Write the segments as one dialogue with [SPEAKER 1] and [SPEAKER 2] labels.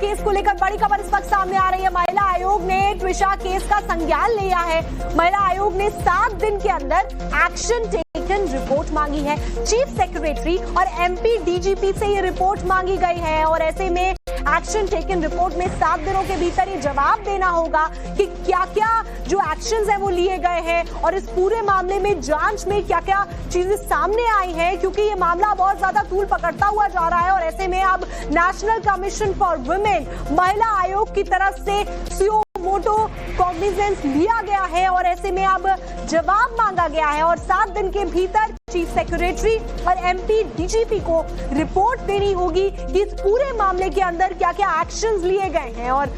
[SPEAKER 1] Case को लेकर बड़ी खबर इस वक्त सामने आ रही है। महिला आयोग ने ट्विशा केस का संज्ञान लिया है। महिला आयोग ने 7 दिन के अंदर एक्शन टेकन रिपोर्ट मांगी है। चीफ सेक्रेटरी और एमपी डीजीपी से ये रिपोर्ट मांगी गई है और ऐसे में एक्शन टेकन रिपोर्ट में 7 दिनों के भीतर ये जवाब देना होगा कि क्या क्या जो एक्शंस हैं वो लिए गए हैं और इस पूरे मामले में जांच में क्या क्या चीजें सामने आई हैं, क्योंकि ये मामला बहुत ज्यादा तूल पकड़ता हुआ जा रहा है। और ऐसे में अब नेशनल कमीशन फॉर वुमेन महिला आयोग की तरफ से सुओ मोटो कॉग्निजेंस लिया गया है और ऐसे में अब जवाब मांगा गया है और 7 दिन के भीतर चीफ सेक्रेटरी और एमपी डीजीपी को रिपोर्ट देनी होगी कि इस पूरे मामले के अंदर क्या क्या एक्शंस लिए गए हैं और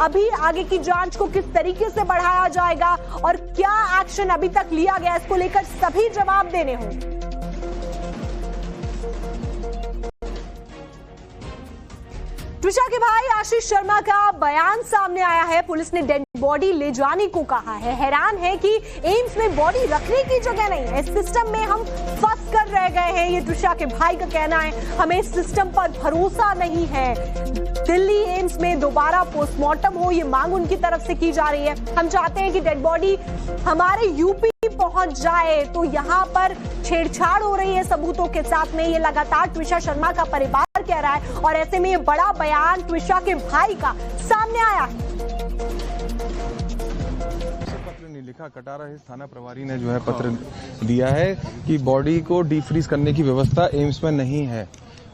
[SPEAKER 1] अभी आगे की जांच को किस तरीके से बढ़ाया जाएगा और क्या एक्शन अभी तक लिया गया, इसको लेकर सभी जवाब देने होंगे। ट्विशा के भाई आशीष शर्मा का बयान सामने आया है। पुलिस ने डेड बॉडी ले जाने को कहा है। हैरान है कि एम्स में बॉडी रखने की जगह नहीं है। सिस्टम में हम फंस कर रह गए हैं, ये ट्विशा के भाई का कहना है। हमें सिस्टम पर भरोसा नहीं है। दिल्ली एम्स में दोबारा पोस्टमार्टम हो, ये मांग उनकी तरफ से की जा रही है। हम चाहते हैं कि डेड बॉडी हमारे यूपी पहुंच जाए, तो यहाँ पर छेड़छाड़ हो रही है सबूतों के साथ में, ये लगातार ट्विशा शर्मा का परिवार कह रहा है और ऐसे में ये बड़ा बयान ट्विशा के भाई का सामने आया है।
[SPEAKER 2] पत्र नहीं लिखा, कटारा थाना प्रभारी ने जो है पत्र दिया है कि बॉडी को डीफ्रीज करने की व्यवस्था एम्स में नहीं है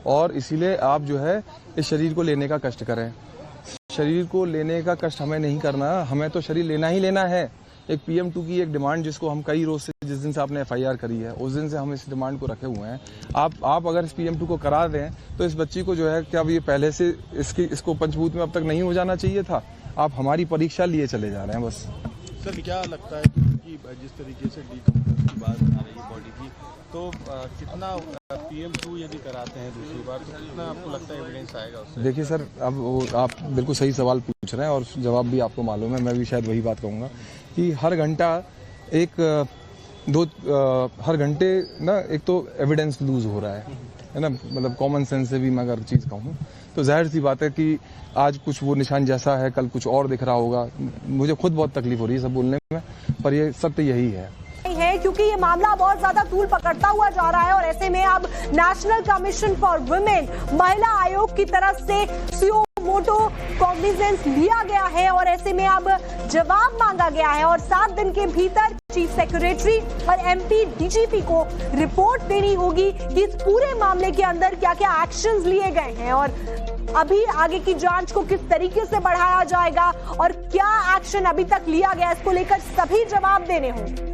[SPEAKER 2] और इसीलिए आप जो है इस शरीर को लेने का कष्ट करें। शरीर को लेने का कष्ट हमें नहीं करना, हमें तो शरीर लेना ही लेना है। एक PM2 की एक डिमांड जिसको हम कई रोज से, जिस दिन से आपने FIR करी है उस दिन से हम इस डिमांड को रखे हुए हैं। आप अगर इस PM2 को करा दें तो इस बच्ची को जो है क्या ये पहले से इसको पंचभूत में अब तक नहीं हो जाना चाहिए था। आप हमारी परीक्षा लिए चले जा रहे हैं बस।
[SPEAKER 3] सर क्या लगता है कि जिस तरीके से डीकम्पोज की बात आ रही है बॉडी की, तो कितना PM2 यदि कराते हैं दूसरी बार तो कितना आपको लगता है एविडेंस आएगा उससे? देखिए
[SPEAKER 2] सर, अब आप बिल्कुल सही सवाल पूछ रहे हैं और जवाब भी आपको मालूम है। मैं भी शायद वही बात कहूँगा कि हर घंटा हर घंटे ना एक तो एविडेंस लूज हो रहा है ना, मतलब कॉमन सेंस से भी मैं अगर चीज़ कहूँ तो जाहिर सी बात है कि आज कुछ वो निशान जैसा है कल कुछ और दिख रहा होगा। मुझे खुद बहुत तकलीफ हो रही है सब बोलने में, पर ये सत्य यही है
[SPEAKER 1] क्योंकि ये मामला बहुत ज्यादा तूल पकड़ता हुआ जा रहा है और ऐसे में अब नेशनल कमीशन फॉर वुमेन महिला आयोग की तरफ से सुओ मोटो कॉग्निजेंस लिया गया है और ऐसे में अब जवाब मांगा गया है और 7 दिन के भीतर चीफ सेक्रेटरी और एमपी डीजीपी को रिपोर्ट देनी होगी कि इस पूरे मामले के अंदर क्या क्या एक्शंस लिए गए हैं और अभी आगे की जांच को किस तरीके से बढ़ाया जाएगा और क्या एक्शन अभी तक लिया गया, इसको लेकर सभी जवाब देने होंगे।